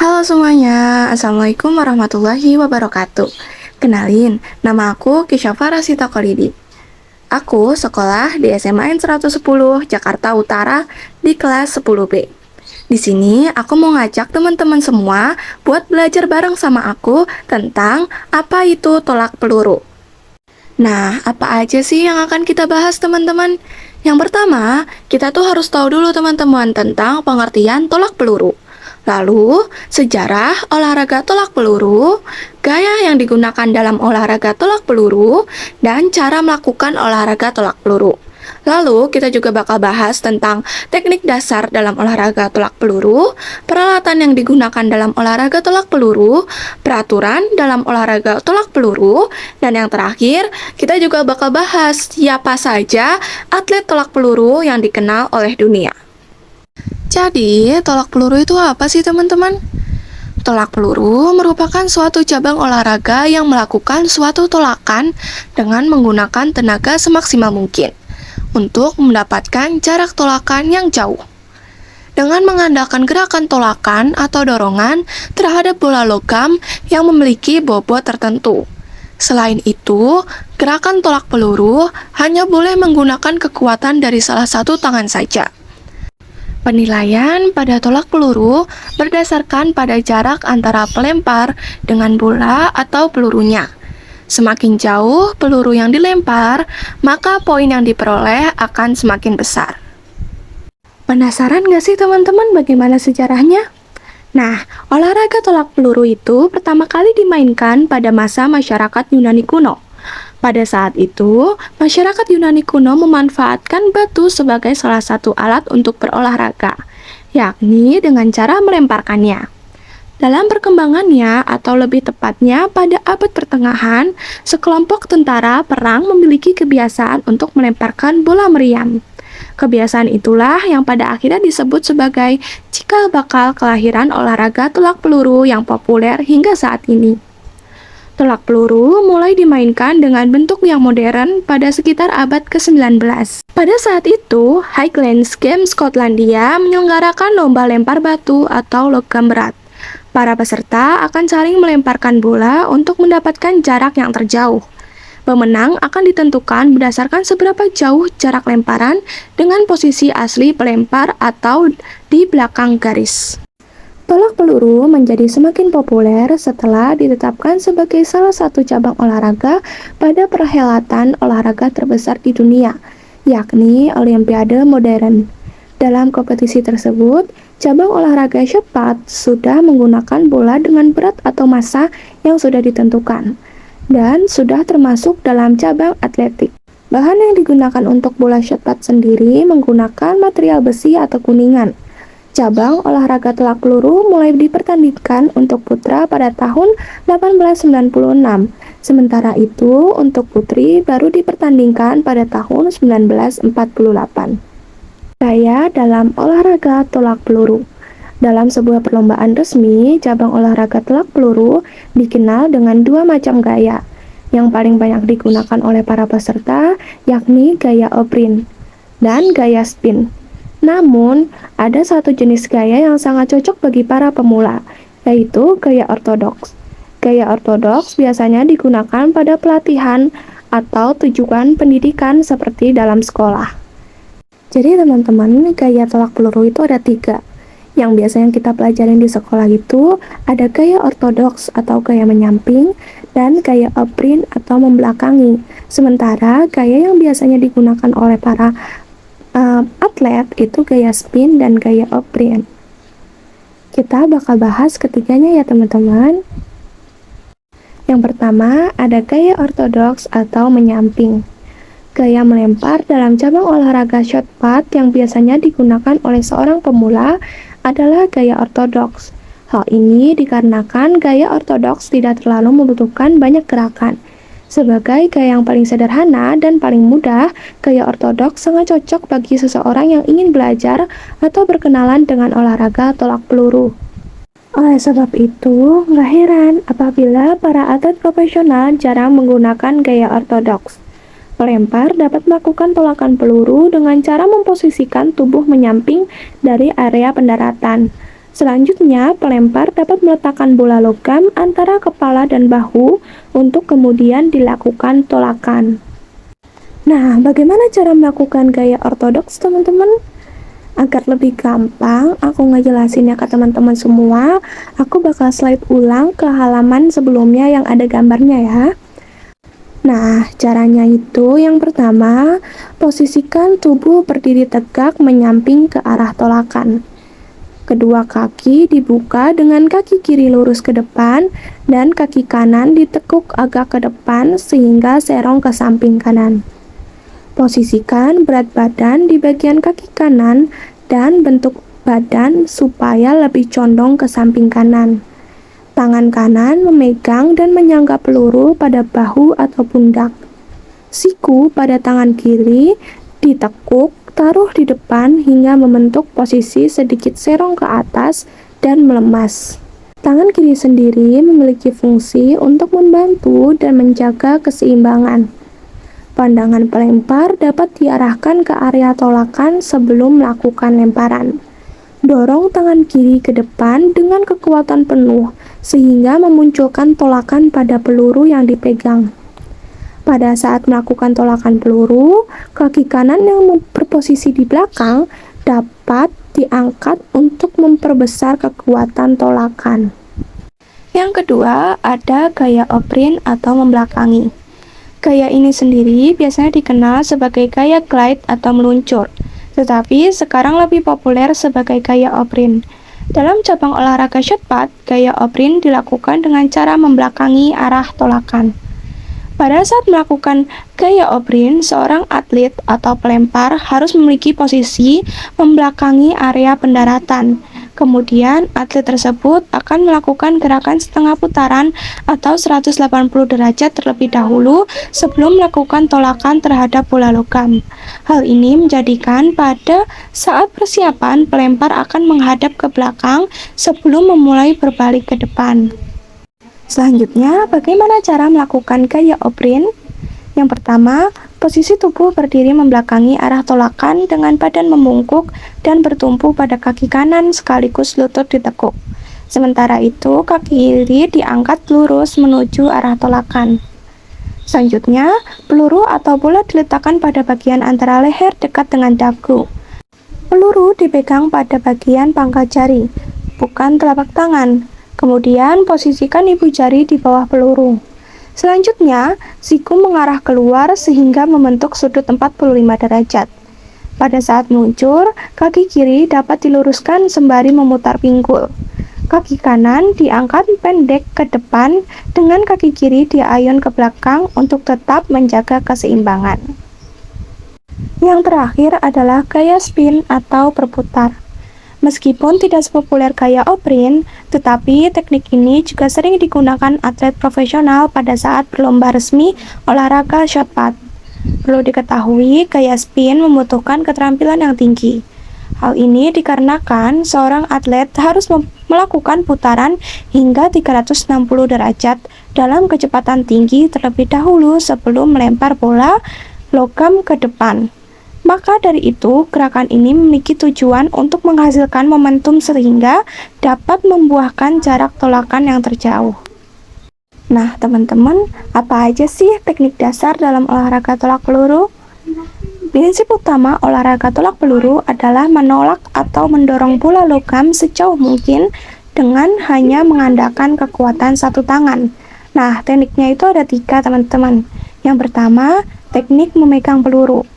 Halo semuanya, Assalamualaikum warahmatullahi wabarakatuh. Kenalin, nama aku Kisyafara Sitokolidi. Aku sekolah di SMA N 110 Jakarta Utara di kelas 10B. Di sini aku mau ngajak teman-teman semua buat belajar bareng sama aku tentang apa itu tolak peluru. Nah, apa aja sih yang akan kita bahas teman-teman? Yang pertama, kita tuh harus tahu dulu teman-teman tentang pengertian tolak peluru. Lalu, sejarah olahraga tolak peluru, gaya yang digunakan dalam olahraga tolak peluru, dan cara melakukan olahraga tolak peluru. Lalu, kita juga bakal bahas tentang teknik dasar dalam olahraga tolak peluru, peralatan yang digunakan dalam olahraga tolak peluru, peraturan dalam olahraga tolak peluru, dan yang terakhir, kita juga bakal bahas siapa saja atlet tolak peluru yang dikenal oleh dunia. Jadi, tolak peluru itu apa sih teman-teman? Tolak peluru merupakan suatu cabang olahraga yang melakukan suatu tolakan dengan menggunakan tenaga semaksimal mungkin untuk mendapatkan jarak tolakan yang jauh. Dengan mengandalkan gerakan tolakan atau dorongan terhadap bola logam yang memiliki bobot tertentu. Selain itu, gerakan tolak peluru hanya boleh menggunakan kekuatan dari salah satu tangan saja. Penilaian pada tolak peluru berdasarkan pada jarak antara pelempar dengan bola atau pelurunya. Semakin jauh peluru yang dilempar, maka poin yang diperoleh akan semakin besar. Penasaran nggak sih teman-teman bagaimana sejarahnya? Nah, olahraga tolak peluru itu pertama kali dimainkan pada masa masyarakat Yunani kuno. Pada saat itu, masyarakat Yunani kuno memanfaatkan batu sebagai salah satu alat untuk berolahraga, yakni dengan cara melemparkannya. Dalam perkembangannya, atau lebih tepatnya pada abad pertengahan, sekelompok tentara perang memiliki kebiasaan untuk melemparkan bola meriam. Kebiasaan itulah yang pada akhirnya disebut sebagai cikal bakal kelahiran olahraga tolak peluru yang populer hingga saat ini. Tolak peluru mulai dimainkan dengan bentuk yang modern pada sekitar abad ke-19. Pada saat itu, Highlands Games Skotlandia menyelenggarakan lomba lempar batu atau logam berat. Para peserta akan saling melemparkan bola untuk mendapatkan jarak yang terjauh. Pemenang akan ditentukan berdasarkan seberapa jauh jarak lemparan dengan posisi asli pelempar atau di belakang garis. Tolak peluru menjadi semakin populer setelah ditetapkan sebagai salah satu cabang olahraga pada perhelatan olahraga terbesar di dunia, yakni Olimpiade Modern. Dalam kompetisi tersebut, cabang olahraga shotput sudah menggunakan bola dengan berat atau massa yang sudah ditentukan, dan sudah termasuk dalam cabang atletik. Bahan yang digunakan untuk bola shotput sendiri menggunakan material besi atau kuningan. Cabang olahraga tolak peluru mulai dipertandingkan untuk putra pada tahun 1896. Sementara itu, untuk putri baru dipertandingkan pada tahun 1948. Gaya dalam olahraga tolak peluru. Dalam sebuah perlombaan resmi, cabang olahraga tolak peluru dikenal dengan dua macam gaya. Yang paling banyak digunakan oleh para peserta yakni gaya oprine dan gaya spin. Namun, ada satu jenis gaya yang sangat cocok bagi para pemula, yaitu gaya ortodoks. Gaya ortodoks biasanya digunakan pada pelatihan atau tujuan pendidikan seperti dalam sekolah. Jadi teman-teman, gaya tolak peluru itu ada 3. Yang biasanya kita pelajarin di sekolah itu ada gaya ortodoks atau gaya menyamping, dan gaya oprine atau membelakangi. Sementara gaya yang biasanya digunakan oleh para atlet itu gaya spin dan gaya oprine. Kita bakal bahas ketiganya ya teman-teman. Yang pertama ada gaya ortodoks atau menyamping. Gaya melempar dalam cabang olahraga shotput yang biasanya digunakan oleh seorang pemula adalah gaya ortodoks. Hal ini dikarenakan gaya ortodoks tidak terlalu membutuhkan banyak gerakan. Sebagai gaya yang paling sederhana dan paling mudah, gaya ortodoks sangat cocok bagi seseorang yang ingin belajar atau berkenalan dengan olahraga tolak peluru. Oleh sebab itu, nggak heran apabila para atlet profesional jarang menggunakan gaya ortodoks. Pelempar dapat melakukan tolakan peluru dengan cara memposisikan tubuh menyamping dari area pendaratan. Selanjutnya, pelempar dapat meletakkan bola logam antara kepala dan bahu untuk kemudian dilakukan tolakan. Nah, bagaimana cara melakukan gaya ortodoks, teman-teman? Agar lebih gampang, aku ngejelasinnya ke teman-teman semua, aku bakal slide ulang ke halaman sebelumnya yang ada gambarnya ya. Nah, caranya itu yang pertama, posisikan tubuh berdiri tegak menyamping ke arah tolakan. Kedua kaki dibuka dengan kaki kiri lurus ke depan dan kaki kanan ditekuk agak ke depan sehingga serong ke samping kanan. Posisikan berat badan di bagian kaki kanan dan bentuk badan supaya lebih condong ke samping kanan. Tangan kanan memegang dan menyangga peluru pada bahu atau pundak. Siku pada tangan kiri ditekuk, taruh di depan hingga membentuk posisi sedikit serong ke atas dan melemas. Tangan kiri sendiri memiliki fungsi untuk membantu dan menjaga keseimbangan. Pandangan pelempar dapat diarahkan ke area tolakan sebelum melakukan lemparan. Dorong tangan kiri ke depan dengan kekuatan penuh sehingga memunculkan tolakan pada peluru yang dipegang. Pada saat melakukan tolakan peluru, kaki kanan yang berposisi di belakang dapat diangkat untuk memperbesar kekuatan tolakan. Yang kedua, ada gaya oprint atau membelakangi. Gaya ini sendiri biasanya dikenal sebagai gaya glide atau meluncur, tetapi sekarang lebih populer sebagai gaya oprint. Dalam cabang olahraga shotput, gaya oprint dilakukan dengan cara membelakangi arah tolakan. Pada saat melakukan gaya oprint, seorang atlet atau pelempar harus memiliki posisi membelakangi area pendaratan. Kemudian, atlet tersebut akan melakukan gerakan setengah putaran atau 180 derajat terlebih dahulu sebelum melakukan tolakan terhadap bola logam. Hal ini menjadikan pada saat persiapan, pelempar akan menghadap ke belakang sebelum memulai berbalik ke depan. Selanjutnya, bagaimana cara melakukan gaya oprint? Yang pertama, posisi tubuh berdiri membelakangi arah tolakan dengan badan membungkuk dan bertumpu pada kaki kanan sekaligus lutut ditekuk. Sementara itu, kaki kiri diangkat lurus menuju arah tolakan. Selanjutnya, peluru atau bola diletakkan pada bagian antara leher dekat dengan dagu. Peluru dipegang pada bagian pangkal jari, bukan telapak tangan. Kemudian, posisikan ibu jari di bawah peluru. Selanjutnya, siku mengarah keluar sehingga membentuk sudut 45 derajat. Pada saat meluncur, kaki kiri dapat diluruskan sembari memutar pinggul. Kaki kanan diangkat pendek ke depan dengan kaki kiri diayun ke belakang untuk tetap menjaga keseimbangan. Yang terakhir adalah gaya spin atau berputar. Meskipun tidak sepopuler gaya oprint, tetapi teknik ini juga sering digunakan atlet profesional pada saat berlomba resmi olahraga shotput. Perlu diketahui, gaya spin membutuhkan keterampilan yang tinggi. Hal ini dikarenakan seorang atlet harus melakukan putaran hingga 360 derajat dalam kecepatan tinggi terlebih dahulu sebelum melempar bola logam ke depan. Maka dari itu, gerakan ini memiliki tujuan untuk menghasilkan momentum sehingga dapat membuahkan jarak tolakan yang terjauh. Nah, teman-teman, apa aja sih teknik dasar dalam olahraga tolak peluru? Prinsip utama olahraga tolak peluru adalah menolak atau mendorong bola logam sejauh mungkin dengan hanya mengandalkan kekuatan satu tangan. Nah, tekniknya itu ada 3, teman-teman. Yang pertama, teknik memegang peluru.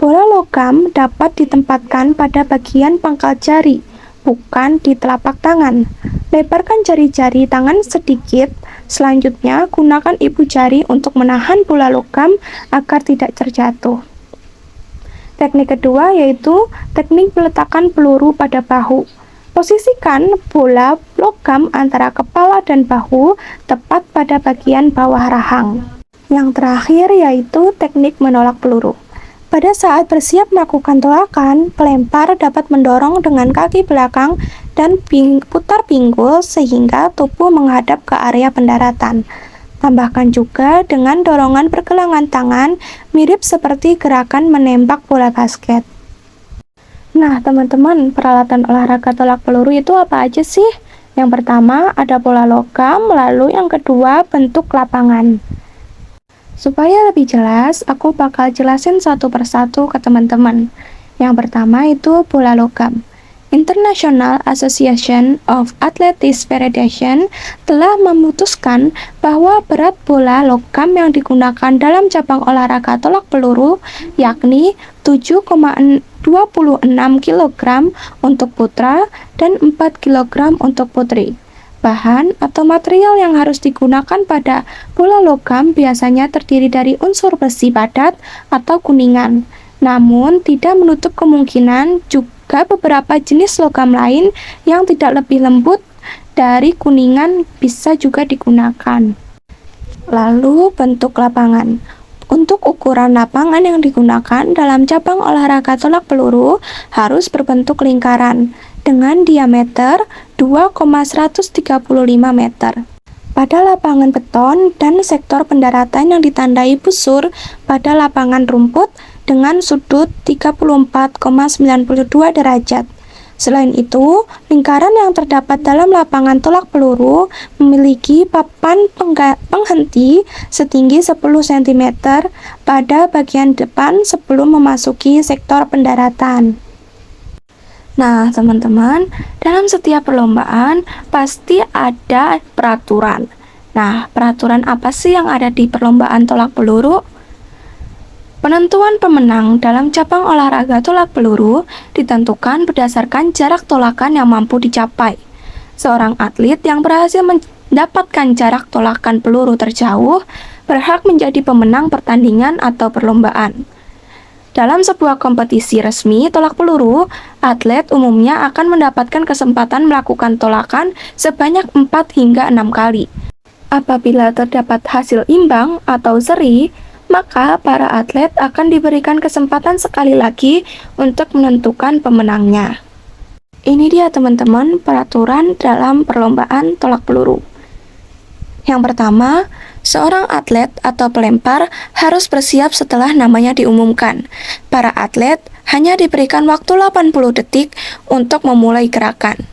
Bola logam dapat ditempatkan pada bagian pangkal jari, bukan di telapak tangan. Lebarkan jari-jari tangan sedikit, selanjutnya gunakan ibu jari untuk menahan bola logam agar tidak terjatuh. Teknik kedua yaitu teknik meletakkan peluru pada bahu. Posisikan bola logam antara kepala dan bahu tepat pada bagian bawah rahang. Yang terakhir yaitu teknik menolak peluru. Pada saat bersiap melakukan tolakan, pelempar dapat mendorong dengan kaki belakang dan putar pinggul sehingga tubuh menghadap ke area pendaratan. Tambahkan juga dengan dorongan pergelangan tangan mirip seperti gerakan menembak bola basket. Nah, teman-teman, peralatan olahraga tolak peluru itu apa aja sih? Yang pertama ada bola logam, lalu yang kedua bentuk lapangan. Supaya lebih jelas, aku bakal jelasin satu persatu ke teman-teman. Yang pertama itu bola logam. International Association of Athletics Federation telah memutuskan bahwa berat bola logam yang digunakan dalam cabang olahraga tolak peluru yakni 7,26 kg untuk putra dan 4 kg untuk putri. Bahan atau material yang harus digunakan pada bola logam biasanya terdiri dari unsur besi padat atau kuningan. Namun, tidak menutup kemungkinan juga beberapa jenis logam lain yang tidak lebih lembut dari kuningan bisa juga digunakan. Lalu, bentuk lapangan. Untuk ukuran lapangan yang digunakan dalam cabang olahraga tolak peluru harus berbentuk lingkaran dengan diameter 2,135 meter. Pada lapangan beton dan sektor pendaratan yang ditandai busur pada lapangan rumput dengan sudut 34,92 derajat. Selain itu, lingkaran yang terdapat dalam lapangan tolak peluru memiliki papan penghenti setinggi 10 cm pada bagian depan sebelum memasuki sektor pendaratan. Nah, teman-teman, dalam setiap perlombaan pasti ada peraturan. Nah, peraturan apa sih yang ada di perlombaan tolak peluru? Penentuan pemenang dalam cabang olahraga tolak peluru ditentukan berdasarkan jarak tolakan yang mampu dicapai. Seorang atlet yang berhasil mendapatkan jarak tolakan peluru terjauh berhak menjadi pemenang pertandingan atau perlombaan. Dalam sebuah kompetisi resmi tolak peluru, atlet umumnya akan mendapatkan kesempatan melakukan tolakan sebanyak 4 hingga 6 kali. Apabila terdapat hasil imbang atau seri, maka para atlet akan diberikan kesempatan sekali lagi untuk menentukan pemenangnya. Ini dia teman-teman peraturan dalam perlombaan tolak peluru. Yang pertama, seorang atlet atau pelempar harus bersiap setelah namanya diumumkan. Para atlet hanya diberikan waktu 80 detik untuk memulai gerakan.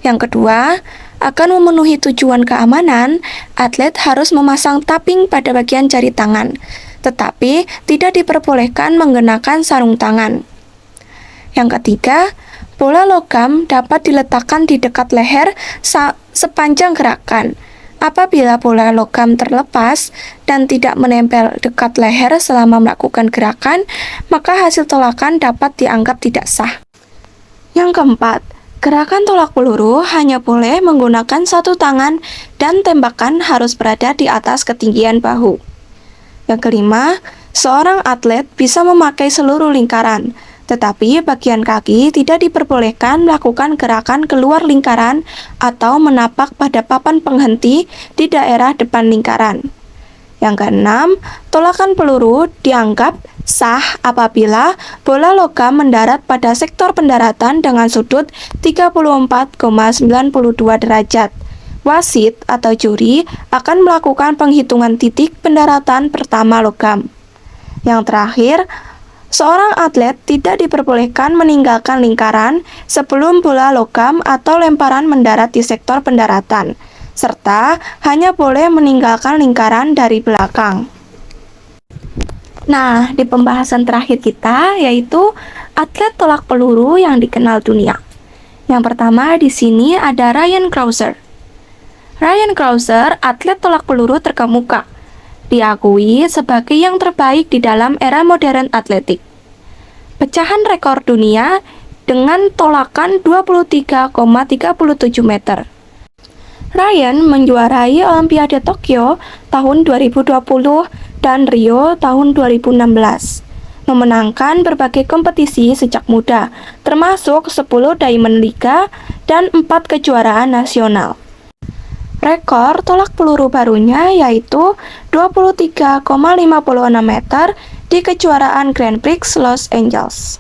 Yang kedua, akan memenuhi tujuan keamanan, atlet harus memasang tapping pada bagian jari tangan, tetapi tidak diperbolehkan menggunakan sarung tangan. Yang ketiga, bola logam dapat diletakkan di dekat leher sepanjang gerakan. Apabila bola logam terlepas dan tidak menempel dekat leher selama melakukan gerakan, maka hasil tolakan dapat dianggap tidak sah. Yang keempat, gerakan tolak peluru hanya boleh menggunakan satu tangan dan tembakan harus berada di atas ketinggian bahu. Yang kelima, seorang atlet bisa memakai seluruh lingkaran, tetapi bagian kaki tidak diperbolehkan melakukan gerakan keluar lingkaran atau menapak pada papan penghenti di daerah depan lingkaran. Yang keenam, tolakan peluru dianggap sah apabila bola logam mendarat pada sektor pendaratan dengan sudut 34,92 derajat. Wasit atau juri akan melakukan penghitungan titik pendaratan pertama logam. Yang terakhir, seorang atlet tidak diperbolehkan meninggalkan lingkaran sebelum bola logam atau lemparan mendarat di sektor pendaratan, serta hanya boleh meninggalkan lingkaran dari belakang. Nah, di pembahasan terakhir kita yaitu atlet tolak peluru yang dikenal dunia. Yang pertama di sini ada Ryan Crouser. Ryan Crouser, atlet tolak peluru terkemuka, diakui sebagai yang terbaik di dalam era modern atletik. Pecahan rekor dunia dengan tolakan 23,37 meter. Ryan menjuarai Olimpiade Tokyo tahun 2020 dan Rio tahun 2016, memenangkan berbagai kompetisi sejak muda, termasuk 10 Diamond Liga dan 4 kejuaraan nasional. Rekor tolak peluru barunya yaitu 23,56 meter di kejuaraan Grand Prix Los Angeles.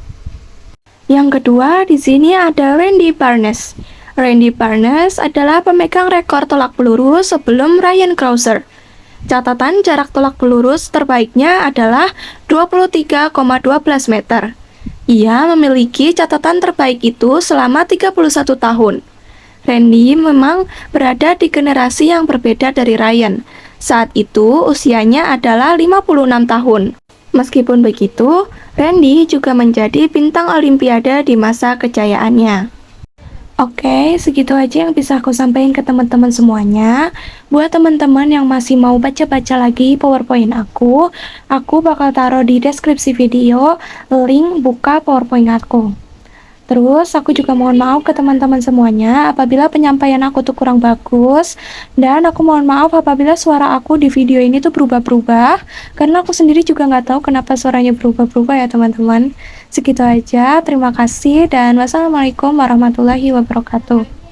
Yang kedua di sini ada Randy Barnes. Randy Barnes adalah pemegang rekor tolak peluru sebelum Ryan Crouser. Catatan jarak tolak peluru terbaiknya adalah 23,12 meter. Ia memiliki catatan terbaik itu selama 31 tahun. Randy memang berada di generasi yang berbeda dari Ryan. Saat itu usianya adalah 56 tahun. Meskipun begitu, Randy juga menjadi bintang Olimpiade di masa kejayaannya. Oke, segitu aja yang bisa aku sampaikan ke teman-teman semuanya. Buat teman-teman yang masih mau baca-baca lagi PowerPoint aku bakal taruh di deskripsi video link buka PowerPoint aku. Terus aku juga mohon maaf ke teman-teman semuanya apabila penyampaian aku tuh kurang bagus, dan aku mohon maaf apabila suara aku di video ini tuh berubah-berubah karena aku sendiri juga nggak tahu kenapa suaranya berubah-berubah ya teman-teman. Segitu aja, terima kasih dan wassalamualaikum warahmatullahi wabarakatuh.